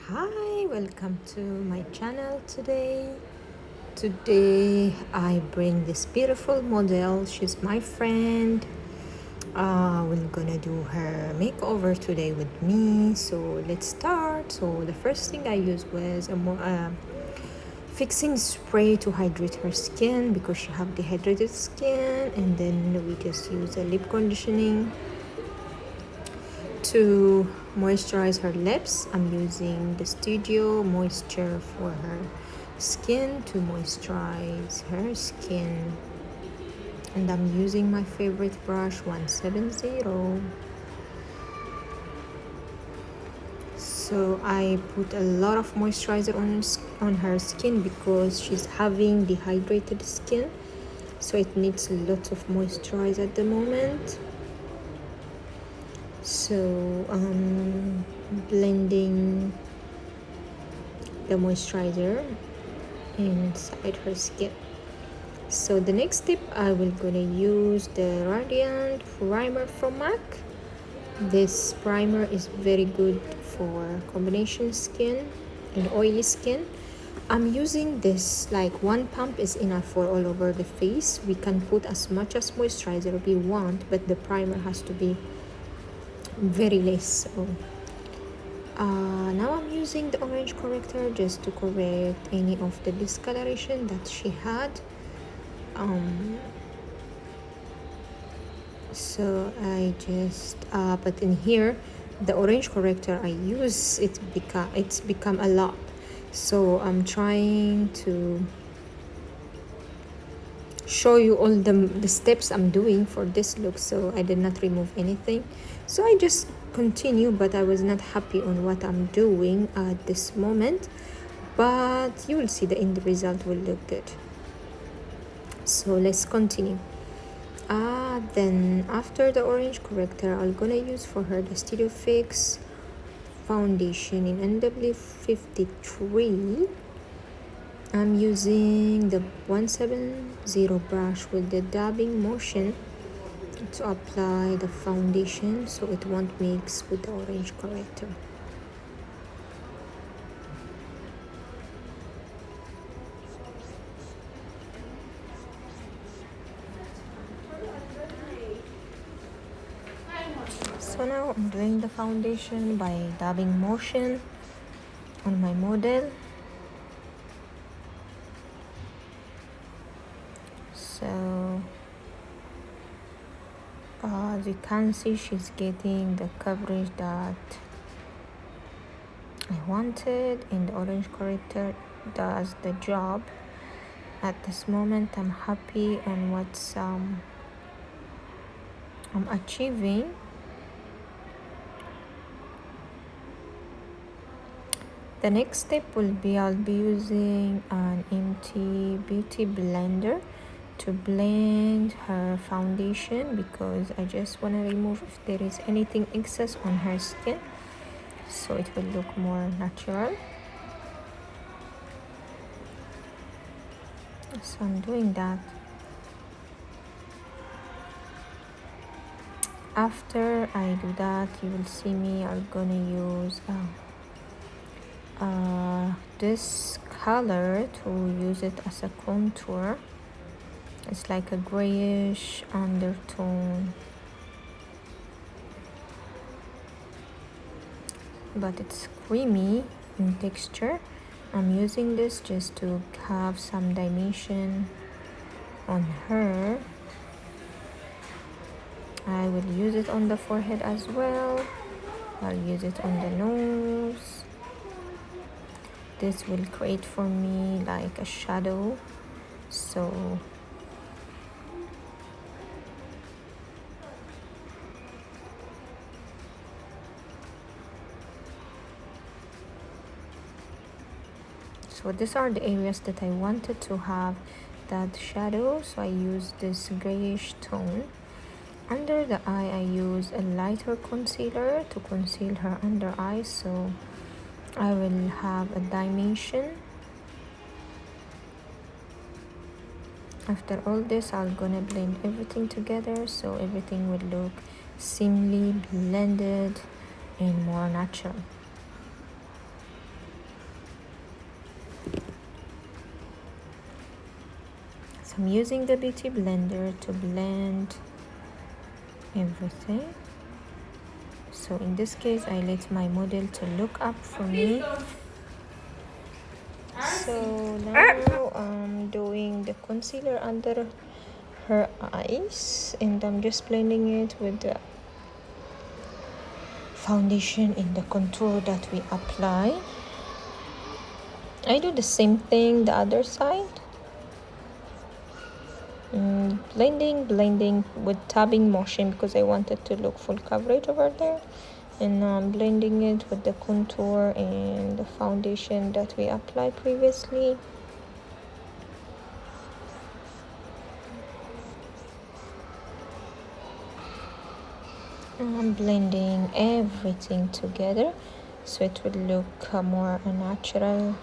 Hi, welcome to my channel today. Today I bring this beautiful model. She's my friend. We're gonna do her makeover today with me. So let's start. So the first thing I used was a fixing spray to hydrate her skin because she have dehydrated skin, and then we just use a lip conditioning to moisturize her lips. I'm using the Studio Moisture for her skin to moisturize her skin, and I'm using my favorite brush 170. So I put a lot of moisturizer on her skin because she's having dehydrated skin, so it needs lots of moisturizer at the moment. So blending the moisturizer inside her skin. So the next step, I will gonna use the Radiant primer from MAC. This primer is very good for combination skin and oily skin. I'm using this, like one pump is enough for all over the face. We can put as much as moisturizer we want, but the primer has to be very less. So now I'm using the orange corrector just to correct any of the discoloration that she had. So I just but in here the orange corrector I use, it's become a lot, so I'm trying to show you all the steps I'm doing for this look. So I did not remove anything, so I just continue, but I was not happy on what I'm doing at this moment, but you will see the end result will look good. So let's continue. Then after the orange corrector, I'm gonna use for her the Studio Fix foundation in NW53. I'm using the 170 brush with the dabbing motion to apply the foundation so it won't mix with the orange corrector. So now I'm doing the foundation by dabbing motion on my model. So as you can see, she's getting the coverage that I wanted, and the orange corrector does the job. At this moment, I'm happy on what I'm achieving. The next step will be I'll be using an empty beauty blender to blend her foundation because I just want to remove if there is anything excess on her skin, so it will look more natural. So I'm doing that. After I do that, you will see me, I'm gonna use this color to use it as a contour. It's like a grayish undertone, but it's creamy in texture. I'm using this just to have some dimension on her. I will use it on the forehead as well. I'll use it on the nose. This will create for me like a shadow. So these are the areas that I wanted to have that shadow, so I use this grayish tone. Under the eye, I use a lighter concealer to conceal her under eye, so I will have a dimension. After all this, I'm gonna blend everything together so everything will look seamlessly blended and more natural. So I'm using the beauty blender to blend everything. So in this case, I let my model to look up for me. So now I'm doing the concealer under her eyes, and I'm just blending it with the foundation in the contour that we apply. I do the same thing the other side. Blending with tapping motion because I wanted to look full coverage over there. And now I'm blending it with the contour and the foundation that we applied previously. I'm blending everything together so it will look more natural.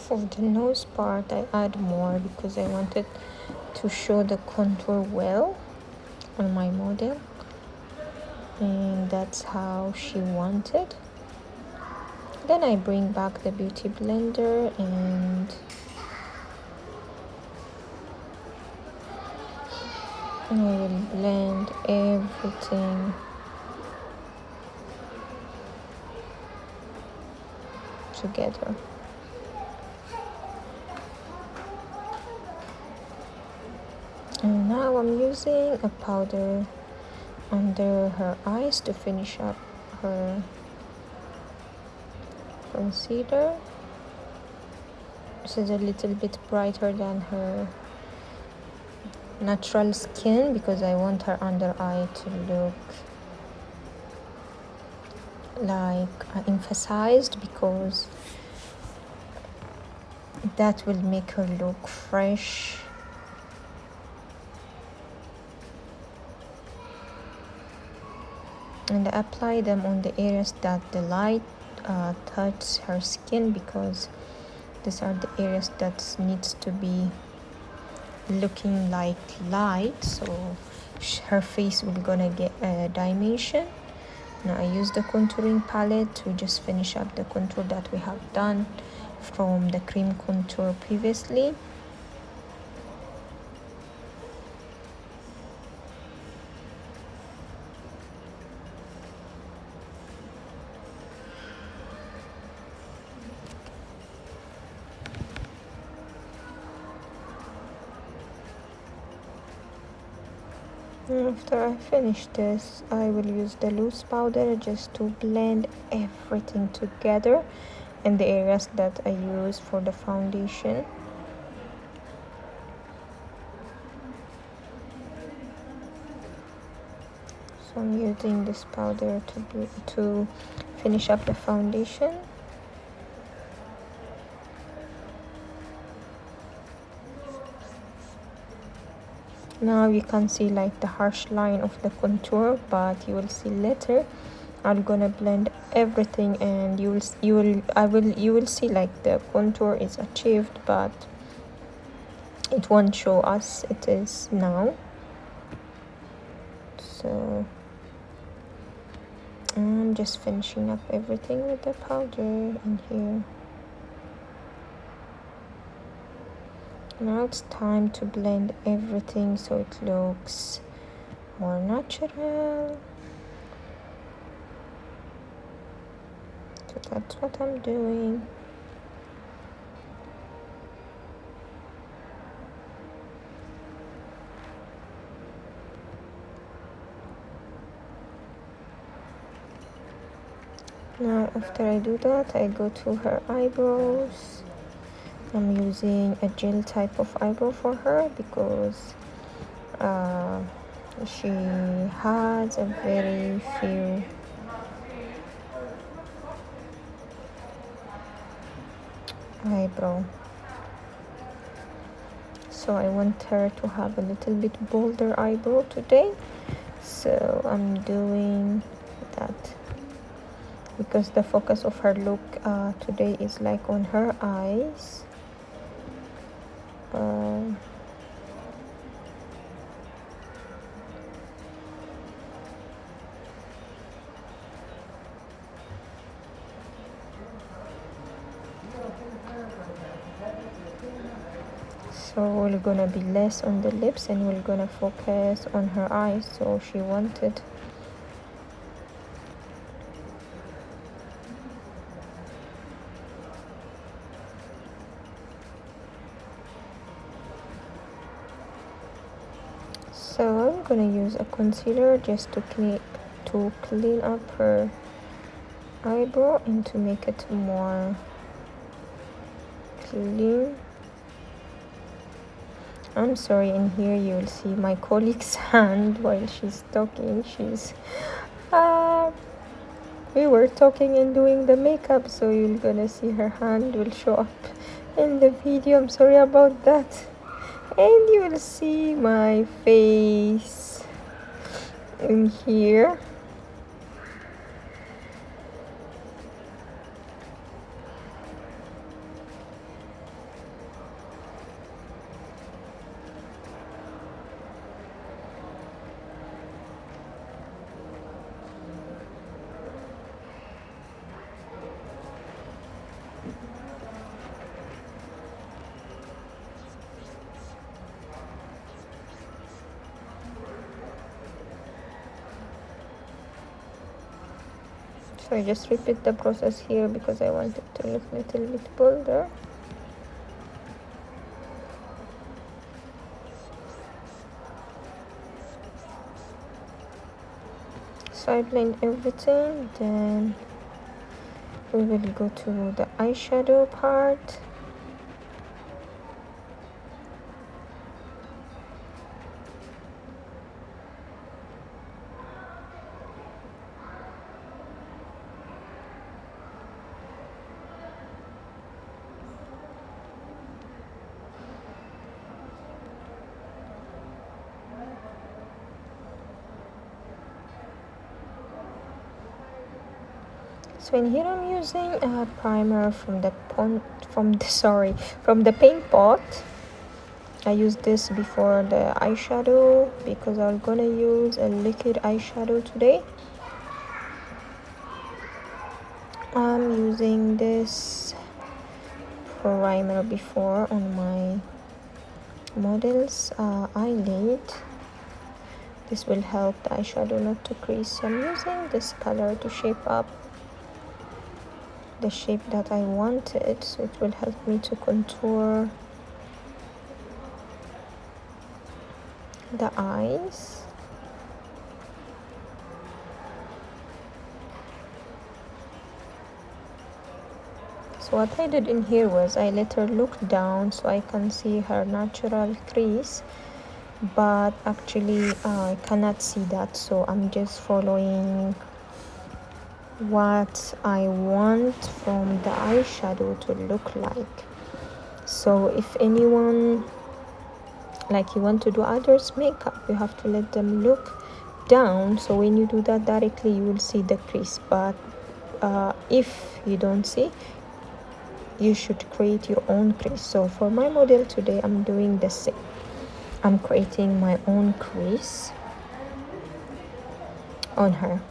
For the nose part, I add more because I wanted to show the contour well on my model, and that's how she wanted. Then I bring back the beauty blender and I will blend everything together. And now I'm using a powder under her eyes to finish up her concealer. This is a little bit brighter than her natural skin because I want her under eye to look like emphasized, because that will make her look fresh. And I apply them on the areas that the light touches her skin, because these are the areas that needs to be looking like light, so her face will gonna get a dimension. Now I use the contouring palette to just finish up the contour that we have done from the cream contour previously. After I finish this, I will use the loose powder just to blend everything together in the areas that I use for the foundation. So I'm using this powder to finish up the foundation. Now you can see like the harsh line of the contour, but you will see later I'm gonna blend everything and you will see like the contour is achieved, but it won't show us it is now. So I'm just finishing up everything with the powder in here. Now it's time to blend everything so it looks more natural. So that's what I'm doing. Now after I do that, I go to her eyebrows. I'm using a gel type of eyebrow for her because she has a very few eyebrow. So so I want her to have a little bit bolder eyebrow today, so I'm doing that because the focus of her look today is like on her eyes. So we're gonna be less on the lips and we're gonna focus on her eyes, so she wanted. So I'm gonna use a concealer just to clean up her eyebrow and to make it more clean. I'm sorry, in here you'll see my colleague's hand while she's talking. We were talking and doing the makeup, so you're gonna see her hand will show up in the video. I'm sorry about that. And you will see my face in here. So I just repeat the process here because I want it to look a little bit bolder. So I blend everything, then we will go to the eyeshadow part. So in here I'm using a primer from the paint pot. I used this before the eyeshadow because I'm gonna use a liquid eyeshadow today. I'm using this primer before on my model's eyelid. This will help the eyeshadow not to crease. So I'm using this color to shape up the shape that I wanted, so it will help me to contour the eyes. So what I did in here was I let her look down so I can see her natural crease, but actually I cannot see that, so I'm just following what I want from the eyeshadow to look like. So if anyone, like, you want to do others makeup, you have to let them look down, so when you do that directly you will see the crease. But if you don't see, you should create your own crease. So for my model today I'm doing the same. I'm creating my own crease on her.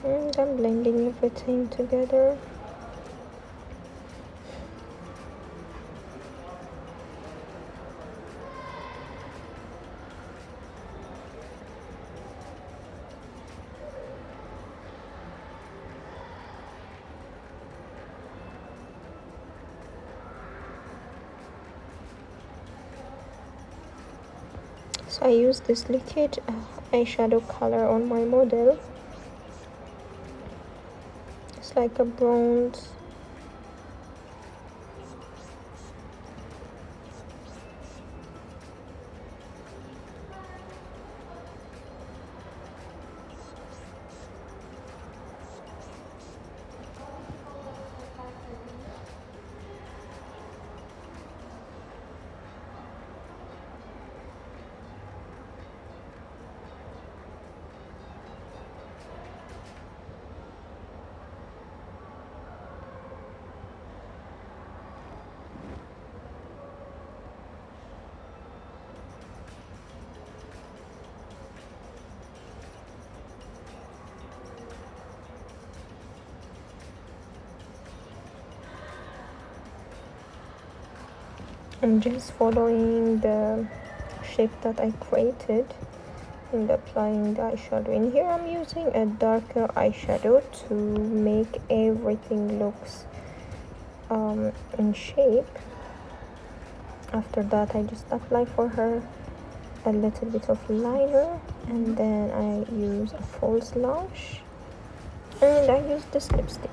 And I'm blending everything together. So I use this liquid eyeshadow color on my model. It's like a bronze I'm just following the shape that I created and applying the eyeshadow. In here I'm using a darker eyeshadow to make everything looks in shape. After that I just apply for her a little bit of liner, and then I use a false lash, and I use this lipstick.